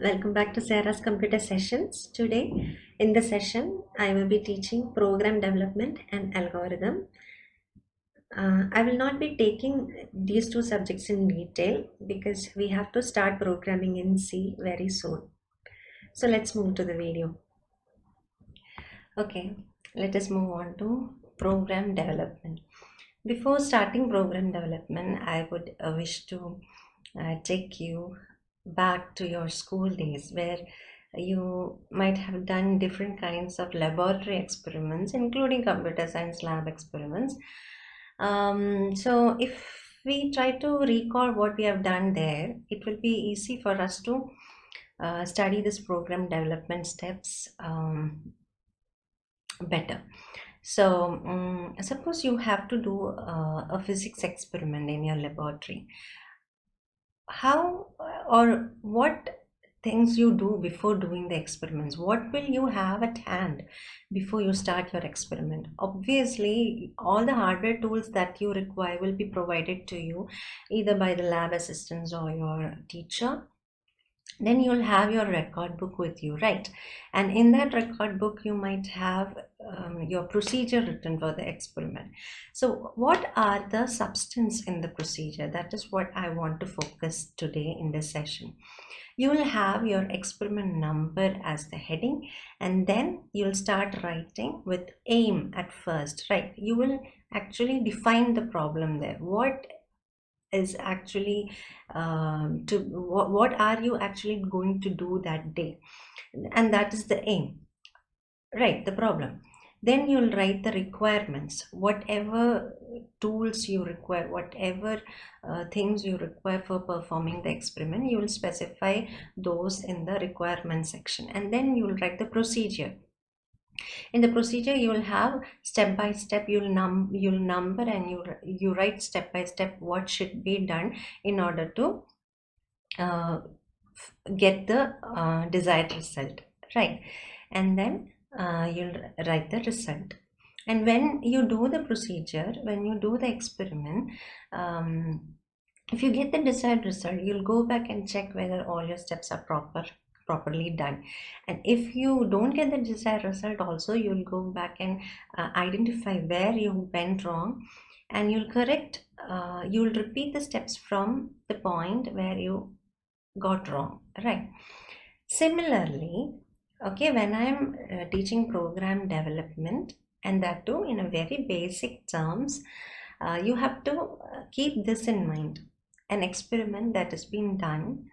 Welcome back to Serah's Computer Sessions. Today, in the session, I will be teaching program development and algorithm. I will not be taking these two subjects in detail because we have to start programming in C very soon. So let's move to the video. Okay, let us move on to program development. Before starting program development, I would wish to take you back to your school days where you might have done different kinds of laboratory experiments, including computer science lab experiments. So if we try to recall what we have done there, it will be easy for us to study this program development steps better. So suppose you have to do a physics experiment in your laboratory. How or what things you do before doing the experiments? What will you have at hand before you start your experiment? Obviously, all the hardware tools that you require will be provided to you either by the lab assistants or your teacher. Then you'll have your record book with you, right? And in that record book you might have your procedure written for the experiment. So what are the substance in the procedure? That is what I want to focus today in this session. You will have your experiment number as the heading, and then you'll start writing with aim at first, right? You will actually define the problem there. What is actually what are you actually going to do that day, and that is the aim, right? The problem. Then you'll write the requirements, whatever tools you require, whatever things you require for performing the experiment, you will specify those in the requirement section. And then you will write the procedure. In the procedure you will have step by step, you'll number and you write step by step what should be done in order to get the desired result, right? And then you'll write the result. And when you do the procedure, when you do the experiment, if you get the desired result, you'll go back and check whether all your steps are properly done. And if you don't get the desired result also, you'll go back and identify where you went wrong, and you'll correct, you'll repeat the steps from the point where you got wrong, right? Similarly, okay, when I'm teaching program development, and that too in a very basic terms, you have to keep this in mind. An experiment that has been done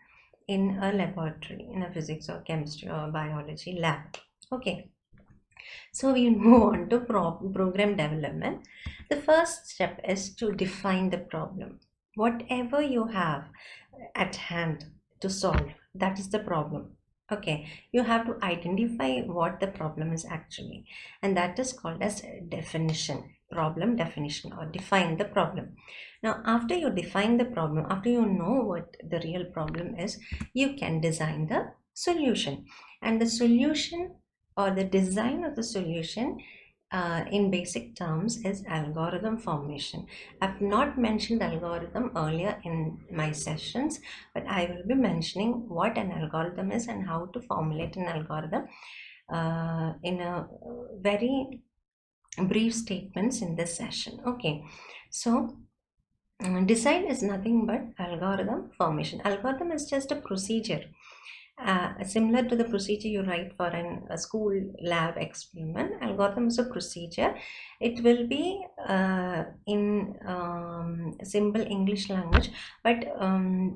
in a laboratory, in a physics or chemistry or biology lab. Okay, so we move on to program development. The first step is to define the problem. Whatever you have at hand to solve, that is the problem. Okay, you have to identify what the problem is actually, and that is called as definition, problem definition, or define the problem. Now after you define the problem, after you know what the real problem is, you can design the solution. And the solution or the design of the solution in basic terms is algorithm formation. I've not mentioned algorithm earlier in my sessions, but I will be mentioning what an algorithm is and how to formulate an algorithm in a very brief statements in this session. Okay, so design is nothing but algorithm formation. Algorithm is just a procedure. Similar to the procedure you write for a school lab experiment, algorithm is a procedure. It will be in simple English language, but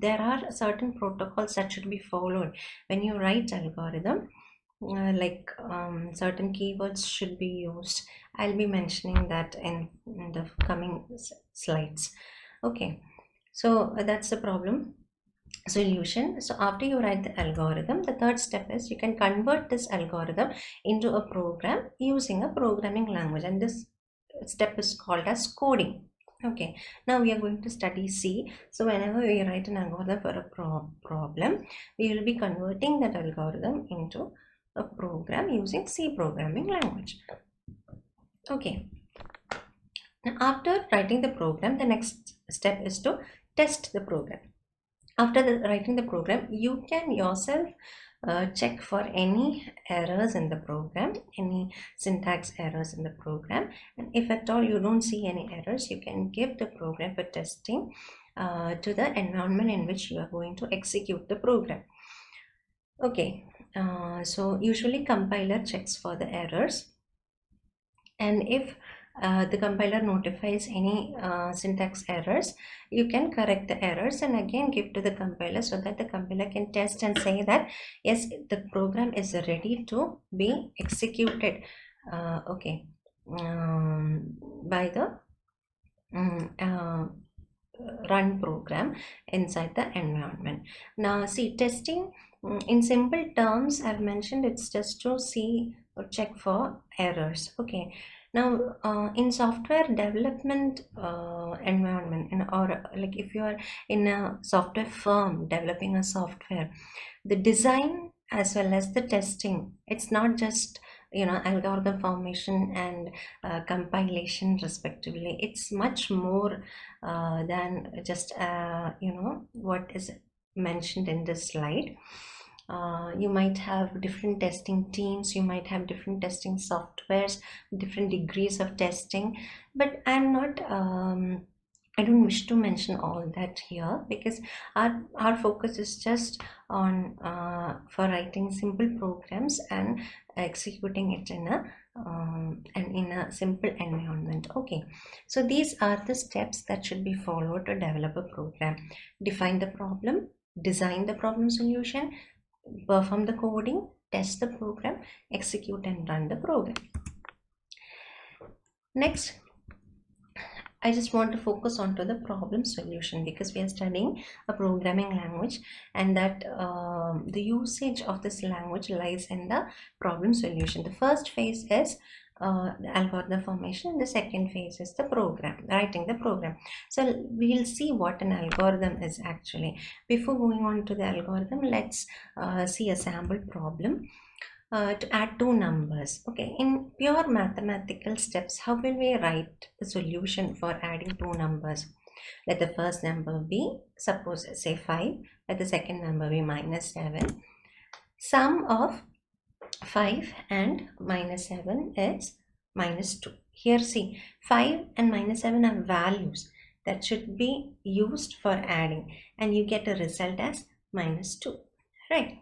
there are certain protocols that should be followed when you write algorithm. Like certain keywords should be used. I'll be mentioning that in the coming slides. Okay, so that's the problem solution. So after you write the algorithm, the third step is you can convert this algorithm into a program using a programming language, and this step is called as coding. Okay, now we are going to study C. So whenever we write an algorithm for a problem, we will be converting that algorithm into a program using C programming language. Okay, now after writing the program, the next step is to test the program. After writing the program, you can yourself check for any errors in the program, any syntax errors in the program, and if at all you don't see any errors, you can give the program for testing to the environment in which you are going to execute the program. Okay, so usually compiler checks for the errors, and if the compiler notifies any syntax errors, you can correct the errors and again give to the compiler so that the compiler can test and say that yes, the program is ready to be executed okay, by the run program inside the environment. Now see, testing in simple terms I've mentioned, it's just to see or check for errors. Okay, now in software development environment, or like if you are in a software firm developing a software, the design as well as the testing, it's not just algorithm formation and compilation respectively. It's much more than just what is mentioned in this slide. You might have different testing teams, you might have different testing softwares, different degrees of testing, but I don't wish to mention all that here, because our focus is just on for writing simple programs and executing it in a simple environment. Okay, so these are the steps that should be followed to develop a program. Define the problem, design the problem solution, perform the coding, test the program, execute and run the program. Next, I just want to focus onto the problem solution, because we are studying a programming language, and that the usage of this language lies in the problem solution. The first phase is the algorithm formation. The second phase is the program, writing the program. So we'll see what an algorithm is actually. Before going on to the algorithm, let's see a sample problem. To add two numbers. Okay, in pure mathematical steps, how will we write the solution for adding two numbers? Let the first number be, suppose say 5, let the second number be -7. Sum of 5 and -7 is -2. Here see, 5 and -7 are values that should be used for adding, and you get a result as -2, right?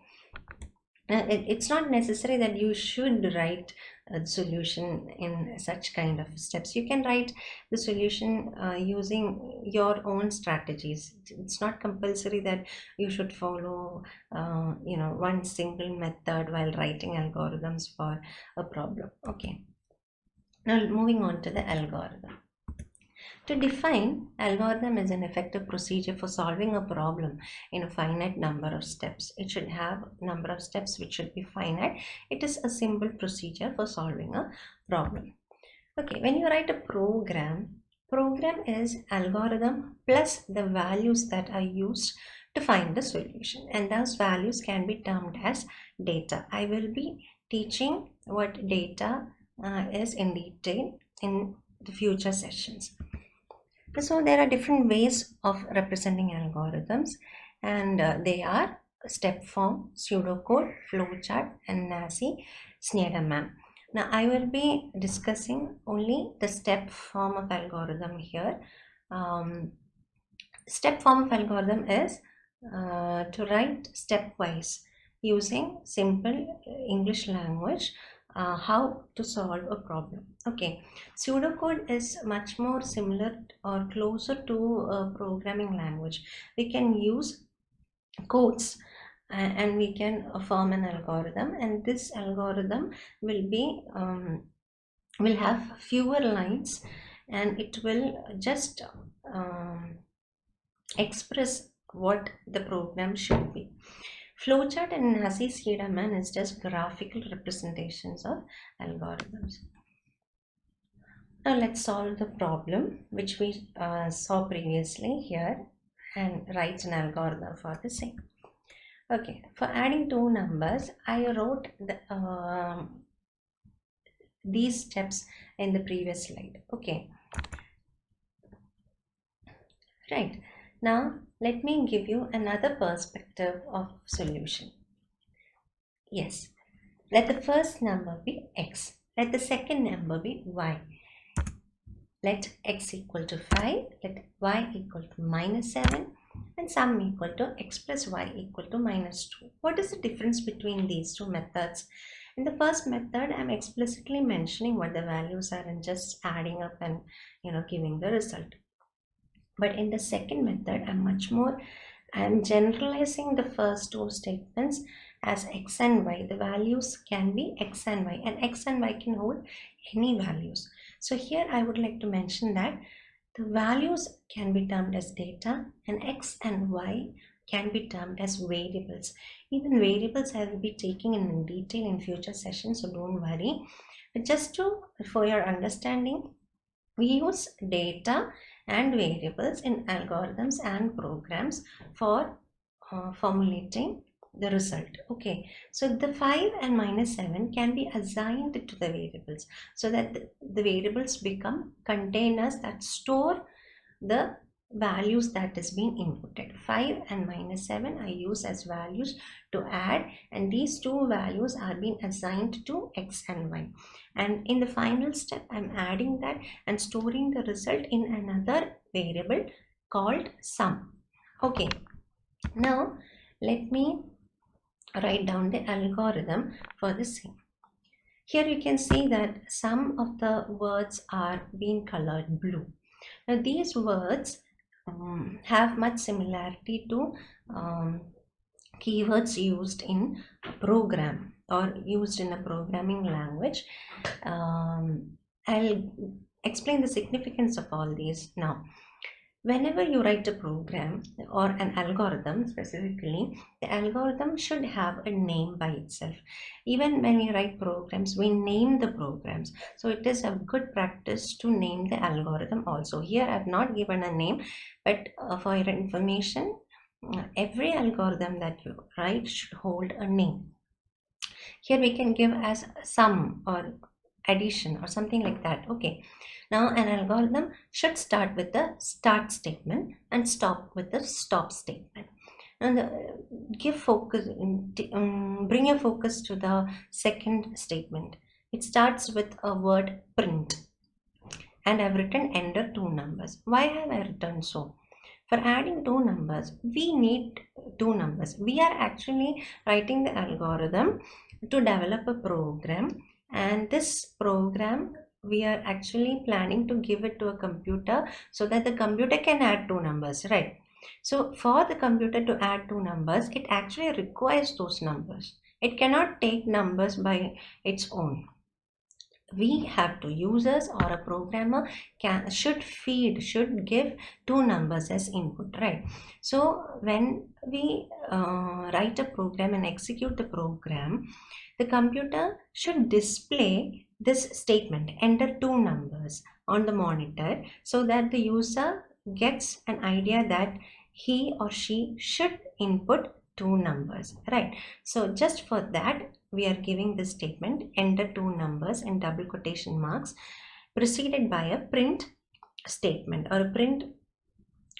It's not necessary that you should write a solution in such kind of steps. You can write the solution using your own strategies. It's not compulsory that you should follow one single method while writing algorithms for a problem. Okay, now moving on to the algorithm. To define, algorithm is an effective procedure for solving a problem in a finite number of steps. It should have number of steps which should be finite. It is a simple procedure for solving a problem. Okay, when you write a program is algorithm plus the values that are used to find the solution, and those values can be termed as data. I will be teaching what data is in detail in the future sessions. So there are different ways of representing algorithms, and they are step form, pseudocode, flowchart, and Nazi-Snyderman. Now I will be discussing only the step form of algorithm here. Step form of algorithm is to write stepwise using simple English language how to solve a problem. Okay, pseudocode is much more similar or closer to a programming language. We can use codes and we can form an algorithm, and this algorithm will have fewer lines, and it will just express what the program should be. Flowchart and Nazi-Snyderman is just graphical representations of algorithms. Now let's solve the problem which we saw previously here and write an algorithm for the same. Okay, for adding two numbers, I wrote these steps in the previous slide. Okay, right. Now let me give you another perspective of solution. Yes, let the first number be x. Let the second number be y. Let x equal to 5. Let y equal to -7. And sum equal to x plus y equal to -2. What is the difference between these two methods? In the first method, I'm explicitly mentioning what the values are and just adding up and giving the result. But in the second method, I'm generalizing the first two statements as x and y. The values can be x and y, and x and y can hold any values. So here I would like to mention that the values can be termed as data, and x and y can be termed as variables. Even variables I will be taking in detail in future sessions, so don't worry. But just for your understanding, we use data and variables in algorithms and programs for formulating the result. Okay, so the 5 and -7 can be assigned to the variables so that the variables become containers that store the values that is being inputted. 5 and -7 I use as values to add, and these two values are being assigned to x and y. And in the final step, I'm adding that and storing the result in another variable called sum. Okay, now let me write down the algorithm for the same. Here you can see that some of the words are being colored blue. Now these words have much similarity to keywords used in a program or used in a programming language. I'll explain the significance of all these now. Whenever you write a program or an algorithm specifically, the algorithm should have a name by itself. Even when we write programs, we name the programs. So it is a good practice to name the algorithm also. Here I have not given a name, but for your information, every algorithm that you write should hold a name. Here we can give as sum or addition or something like that. Okay, now an algorithm should start with the start statement and stop with the stop statement. And bring your focus to the second statement. It starts with a word print, and I've written enter two numbers. Why have I written so? For adding two numbers, we need two numbers. We are actually writing the algorithm to develop a program, and this program we are actually planning to give it to a computer so that the computer can add two numbers, right? So for the computer to add two numbers, it actually requires those numbers. It cannot take numbers by its own. We have to, users or a programmer should give two numbers as input, right? So when we write a program and execute the program, the computer should display this statement, enter two numbers, on the monitor so that the user gets an idea that he or she should input two numbers, right? So just for that, we are giving this statement, enter two numbers in double quotation marks, preceded by a print statement or a print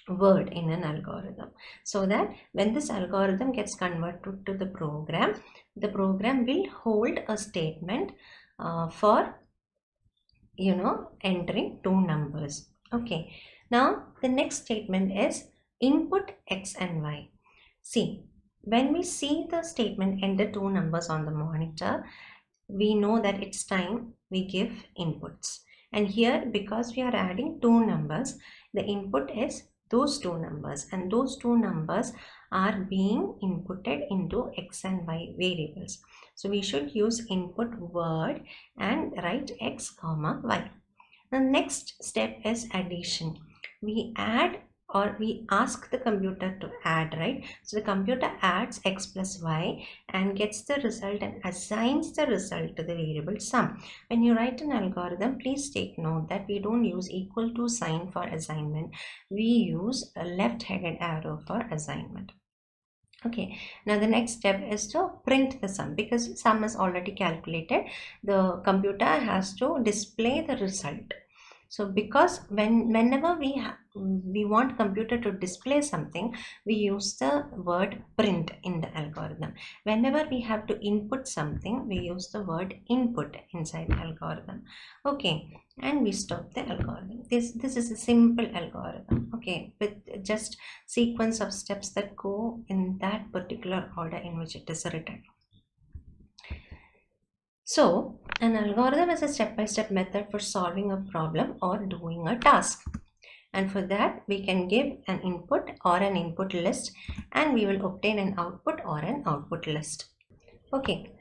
word in an algorithm, so that when this algorithm gets converted to the program will hold a statement for entering two numbers. Okay, now the next statement is input x and y. See, when we see the statement enter two numbers on the monitor, we know that it's time we give inputs. And here, because we are adding two numbers, the input is those two numbers, and those two numbers are being inputted into x and y variables. So we should use input word and write x comma y. The next step is addition. We add, or we ask the computer to add, right? So the computer adds x plus y and gets the result and assigns the result to the variable sum. When you write an algorithm, please take note that we don't use equal to sign for assignment. We use a left-headed arrow for assignment. Okay, now the next step is to print the sum. Because sum is already calculated, the computer has to display the result. So because whenever we want computer to display something, we use the word print in the algorithm. Whenever we have to input something, we use the word input inside the algorithm. Okay, and we stop the algorithm. This is a simple algorithm, okay, with just sequence of steps that go in that particular order in which it is written. So, an algorithm is a step-by-step method for solving a problem or doing a task. And for that, we can give an input or an input list, and we will obtain an output or an output list. Okay.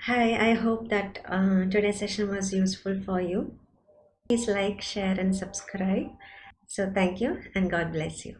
Hi, I hope that today's session was useful for you. Please like, share, and subscribe. So, thank you, and God bless you.